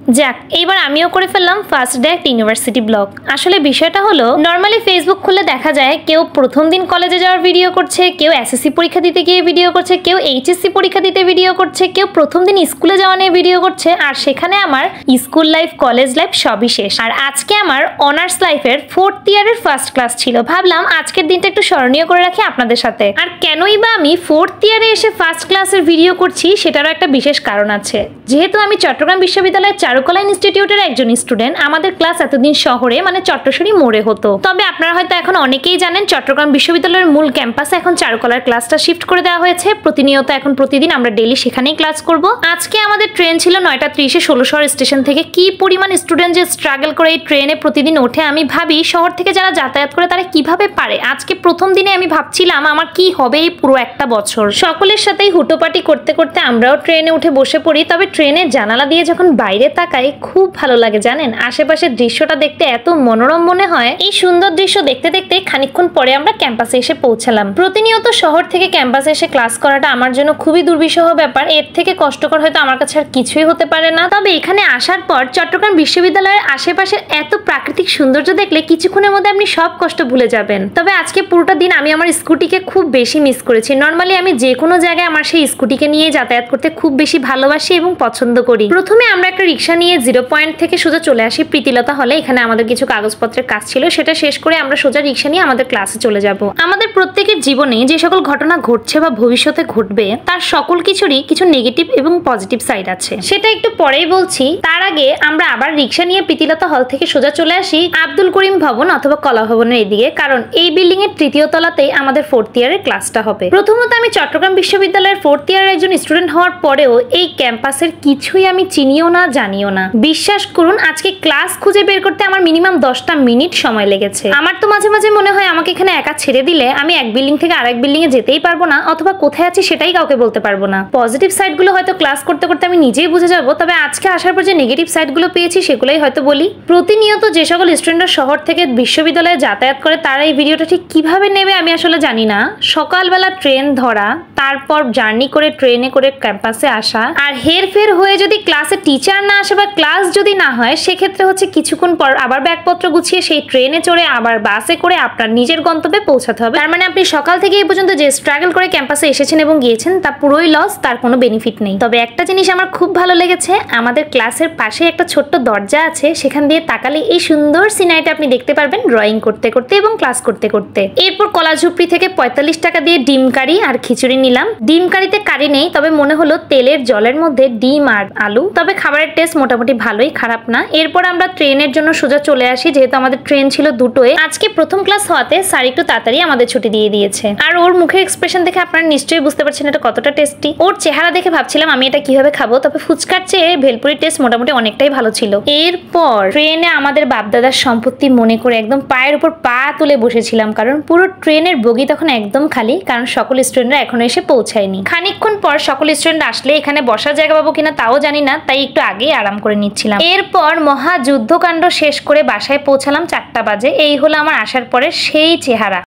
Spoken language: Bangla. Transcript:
যাক, এইবার আমিও করে ফেললাম ফার্স্ট ডে একটা ইউনিভার্সিটি ব্লগ। আসলে বিষয়টা হলো, নর্মালি ফেসবুক খুলে দেখা যায় কেউ প্রথম দিন কলেজে যাওয়ার ভিডিও করছে, কেউ এসএসসি পরীক্ষা দিতে গিয়ে ভিডিও করছে, কেউ এইচএসসি পরীক্ষা দিতে ভিডিও করছে, কেউ প্রথম দিন স্কুলে যাওয়া নিয়ে ভিডিও করছে। আর সেখানে আমার স্কুল লাইফ, কলেজ লাইফ সবই শেষ। আর আজকে আমার অনার্স লাইফের 4th ইয়ারের ফার্স্ট ক্লাস ছিল। ভাবলাম আজকের দিনটা একটু স্মরণীয় করে রাখি আপনাদের সাথে। আর কেনই বা আমি 4th ইয়ারে এসে ফার্স্ট ক্লাসের ভিডিও করছি, সেটারও একটা বিশেষ কারণ আছে। যেহেতু আমি চট্টগ্রাম বিশ্ববিদ্যালয়ের চারুকলা ইনস্টিটিউটের একজন স্টুডেন্ট, আমাদের ক্লাস এতদিন শহরে মানে চট্টশ্বরী মোড়ে হতো। তবে আপনারা হয়তো এখন অনেকেই জানেন চট্টগ্রাম বিশ্ববিদ্যালয়ের মূল ক্যাম্পাসে এখন চারুকলার ক্লাসটা শিফট করে দেওয়া হয়েছে। প্রতিনিয়ত এখন প্রতিদিন আমরা ডেইলি সেখানেই ক্লাস করব। আজকে আমাদের ট্রেন ছিল 9:30-এ 16শহর স্টেশন থেকে। কি পরিমাণ স্টুডেন্ট যে স্ট্রাগল করে এই ট্রেনে প্রতিদিন ওঠে, আমি ভাবি শহর থেকে যারা যাতায়াত করে তারা কিভাবে পারে। আজকে প্রথম দিনে আমি ভাবছিলাম আমার কি হবে এই পুরো একটা বছর। সকলের সাথেই হুটোপাটি করতে করতে আমরাও ট্রেনে উঠে বসে পড়ি। তবে ট্রেনের জানালা দিয়ে যখন বাইরে তাকাই খুব ভালো লাগে জানেন। আশেপাশের দৃশ্যটা দেখতে এত মনোরম মনে হয়। এই সুন্দর দৃশ্য দেখতে দেখতে খানিকক্ষণ পরে আমরা ক্যাম্পাসে এসে পৌঁছালাম। প্রতিনিয়ত শহর থেকে ক্যাম্পাসে এসে ক্লাস করাটা আমার জন্য খুবই দুর্বিষহ ব্যাপার। এর থেকে কষ্টকর হয়তো আমার কাছে আর কিছুই হতে পারে না। তবে এখানে আসার পর চট্টগ্রাম বিশ্ববিদ্যালয়ের আশেপাশের এত প্রাকৃতিক সৌন্দর্য দেখলে কিছুক্ষণের মধ্যে আপনি সব কষ্ট ভুলে যাবেন। তবে আজকে পুরোটা দিন আমি আমার স্কুটিকে খুব বেশি মিস করেছি। নর্মালি আমি যে কোনো জায়গায় আমার সেই স্কুটিকে নিয়ে যাতায়াত করতে খুব বেশি ভালোবাসি এবং পছন্দ করি। প্রথমে আমরা একটা রিক্সা নিয়ে 0 পয়েন্ট থেকে সোজা চলে আসি প্রীতিলতা হলে। এখানে আমাদের কিছু কাগজপত্রের কাজ ছিল, সেটা শেষ করে আমরা সোজা রিক্সা নিয়ে আমাদের ক্লাসে চলে যাব। আমাদের প্রত্যেকের জীবনে যে সকল ঘটনা ঘটছে বা ভবিষ্যতে ঘটবে তার সকল কিছুরই কিছু নেগেটিভ এবং পজিটিভ সাইড আছে, সেটা একটু পরেই বলছি। তার আগে আমরা আবার রিক্সা নিয়ে প্রীতিলতা হল থেকে সোজা চলে আসি আব্দুল করিম ভবন অথবা কলা ভবনের এদিকে, কারণ এই বিল্ডিং এর 3য় তলাতেই আমাদের 4th ইয়ারের ক্লাসটা হবে। প্রথমত আমি চট্টগ্রাম বিশ্ববিদ্যালয়ের 4th ইয়ারের একজন স্টুডেন্ট হওয়ার পরেও এই ক্যাম্পাসের কিছুই আমি চিনিও না, জানিও না। বিশ্বাস করুন আজকে ক্লাস খুঁজে বের করতে আমার মিনিমাম 10টা মিনিট সময় লেগেছে। আমার তো মাঝে মাঝে মনে হয় আমাকে এখানে একা ছেড়ে দিলে আমি এক বিল্ডিং থেকে আরেক বিল্ডিং এ যেতেই পারবো না, অথবা কোথায় আছি সেটাই কাউকে বলতে পারবো না। পজিটিভ সাইড গুলো হয়তো ক্লাস করতে করতে আমি নিজেই বুঝে যাবো, তবে আজকে আসার পর যে নেগেটিভ সাইড গুলো পেয়েছি সেগুলোই হয়তো বলি। প্রতিনিয়ত যে সকল স্টুডেন্টরা শহর থেকে বিশ্ববিদ্যালয়ে যাতায়াত করে তারা এই ভিডিওটা ঠিক কিভাবে নেবে আমি আসলে জানি না। সকালবেলা ট্রেন ধরা, তারপর জার্নি করে ট্রেনে করে ক্যাম্পাসে আসা, আর হেরফের হয়ে যদি ক্লাসে টিচার না আসে বা ক্লাস যদি না হয়, সেক্ষেত্রে হচ্ছে কিছুক্ষণ পর আবার ব্যাগপত্র গুছিয়ে সেই ট্রেনে চড়ে আবার বাসে করে আপনার নিজের গন্তব্যে পৌঁছাতে হবে। তার মানে আপনি সকাল থেকে এই পর্যন্ত যে স্ট্রাগল করে ক্যাম্পাসে এসেছেন এবং গিয়েছেন তা পুরোই লস, তার কোনো বেনিফিট নেই। তবে একটা জিনিস আমার খুব ভালো লেগেছে, আমাদের ক্লাসের পাশে একটা ছোট্ট দরজা আছে, সেখান দিয়ে তাকালে এই সুন্দর সিনারিটা আপনি দেখতে পারবেন ড্রয়িং করতে করতে এবং ক্লাস করতে করতে। এরপর কলাঝুপড়ি থেকে 45 টাকা দিয়ে ডিম কারি আর খিচুড়ি নিলাম। ডিম কারিতে কারি নেই, তবে মনে হলো তেলের জলের মধ্যে ডিম আর আলু। তবে খাবারের টেস্ট মোটামুটি ভালোই, খারাপ না। এরপর আমরা ট্রেনের জন্য সোজা চলে আসি, যেহেতু আমাদের ট্রেন ছিল 2টোয়। আজকে প্রথম ক্লাস হওয়াতে স্যার একটু তাড়াতাড়ি আমাদের ছুটি দিয়ে দিয়েছে। আর ওর মুখের এক্সপ্রেশন দেখে আপনারা নিশ্চয়ই বুঝতে পারছেন এটা কতটা টেস্টি। ওর চেহারা দেখে ভাবছিলাম আমি এটা কিভাবে খাবো, তবে ফুচকার চেয়ে ভেলপুরির টেস্ট মোটামুটি অনেকটাই ভালো ছিল। এরপর ট্রেনে আমাদের বাপদাদার সম্পত্তি মনে করে একদম পায়ের উপর পা তুলে বসেছিলাম, কারণ পুরো ট্রেনের বগি তখন একদম খালি, কারণ সকল স্টুডেন্টরা এখনো এসে পৌঁছায়নি। খানিকক্ষণ পর সকল স্টুডেন্ট আসলে এখানে বসার জায়গা পাবো কিনা তাও জানি না, তাই একটু আগেই আরাম করে নিচ্ছিলাম। এরপর মহা যুদ্ধকাণ্ড শেষ করে বাসায় পৌঁছালাম 4টা বাজে। এই হলো আমার আসার পরে সেই চেহারা।